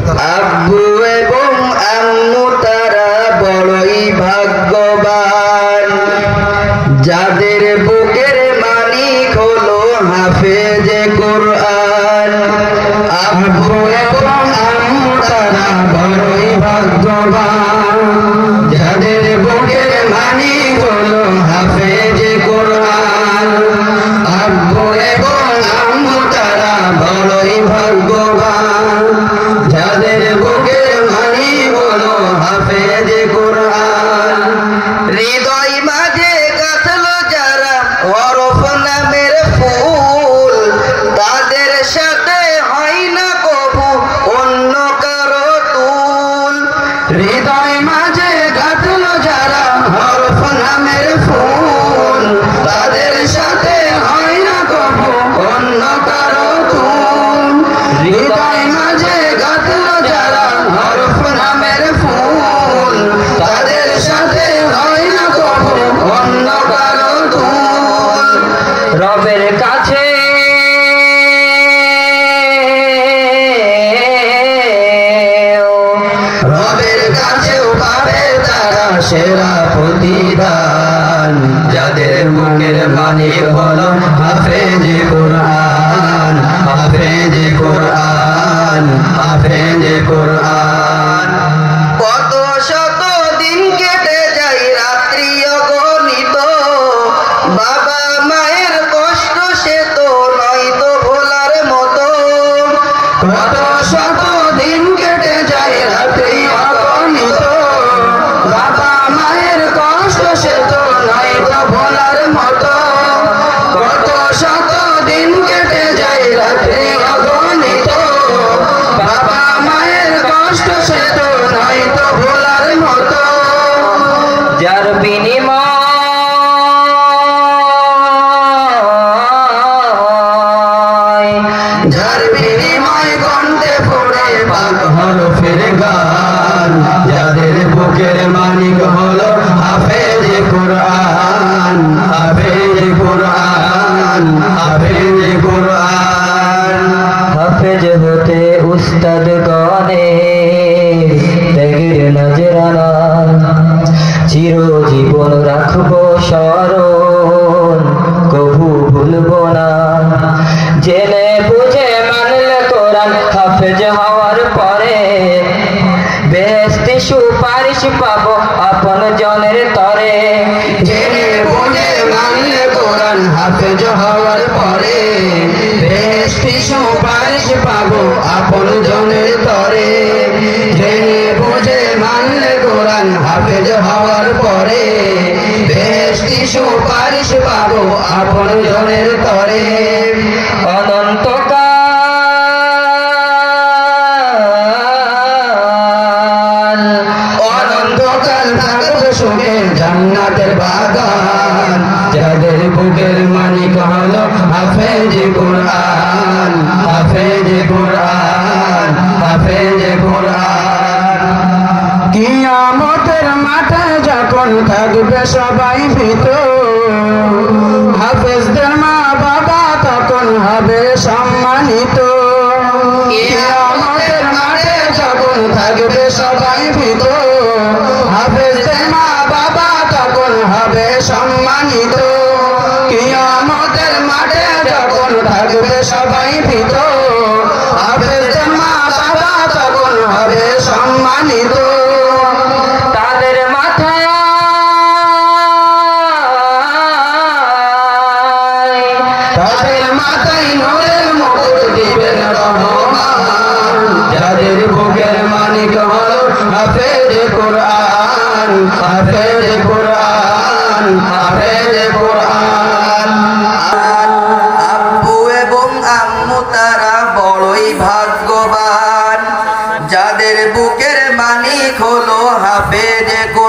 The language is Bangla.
আব্বু এবং আম্মু তারা বড়ই ভাগ্যবান, যাদের বুকের মালিক হলো হাফেজে কোরআন। আব্বু এবং আম্মু তারা বড়ই ভাগ্যবান, যাদের বুকের মালিক হলো হাফেজে কোরআন। আব্বু এবং আম্মু তারা বড়ই ভাগ্যবান, যাদের বুকের মালিক হলো হাফেজে কোরআন। হৃদয় মাঝে গাঁথলো যারা হরফ নামের ফুল, তাদের সাথে হয় না কবু অন্য কারো তুল। হৃদয় মাঝে গাঁথলো যারা হরফ নামের ফুল, তাদের সাথে হয় না কবু অন্য কারো তুল। হৃদয় মাঝে গাঁথলো যারা হরফ নামের ফুল, তাদের সাথে হয় না কবু অন্য কারো তুল। রবের কাছে পাবে তারা সেরা প্রতিদান, যাদের মুখের মালিক হলো হাফেজে কোরআন। হাফেজে কোরআন, হাফেজে কোরআন। কত শত দিন কেটে যায় রাত্রি অগণিত, বাবা মায়ের কষ্ট সে তো নয়তো ভোলার মতো। কত শত দিন কেটে যায় রাত্রি অগণিত, বাবা মায়ের কষ্ট সে তো নয়তো ভোলার মতো। কত শত দিন কেটে যায় রাত্রি অগণিত, বাবা মায়ের কষ্ট সে তো নয়তো ভোলার মতো। যার বিনিময় গন্ডে পড়ে পাক হরফের গান, যাদের বুকের মালিক হলো হাফেজে কোরআন। হাফেজে কোরআন, হাফেজে কোরআন। হাফেজ হতে উস্তাদ গনে ত্যাগের নজরানা, চিরজীবন রাখবো স্মরণ, কভু ভুলবো না। জেনে বুঝে মানলে কোরআন হাফেজ হওয়ার পরে, বেহেশতি সুপারিশ পাবো আপন জনের তরে। জেনে বুঝে মানলে কোরআন হাফেজ হওয়ার পরে, বেহেশতি সুপারিশ পাবো আপন জনের তরে। জেনে বুঝে মানলে কোরআন হাফেজ হওয়ার পরে, বেহেশতি সুপারিশ পাবো আপন জনের তরে। অনন্তকাল থাকবে সুখে জান্নাতের বাগান, যাদের বুকের মালিক হলো হাফেজে কোরআন। হাফেজে কোরআন, হাফেজে কোরআন। কিয়ামতের মাঠে যখন থাকবে সবাই ভীত, হাফেজদের মা বাবা তখন হবে সম্মানিত। কিয়ামতের মাঠে যখন থাকবে সবাই ভীত, হাফেজদের মা বাবা তখন হবে সম্মানিত। কিয়ামতের মাঠে যখন থাকবে সবাই ভীত, হাফেজদের মা বাবা তখন হবে সম্মানিত। তাদের মাথায় নূরের মুকুট দিবেন রহমান, যাদের বুকের মালিক হলো হাফেজে কোরআন। হাফেজে কোরআন, হাফেজে কোরআন। আব্বু এবং আম্মু তারা বড়ই ভাগ্যবান, যাদের বুকের মালিক হলো হাফেজে কোরআন।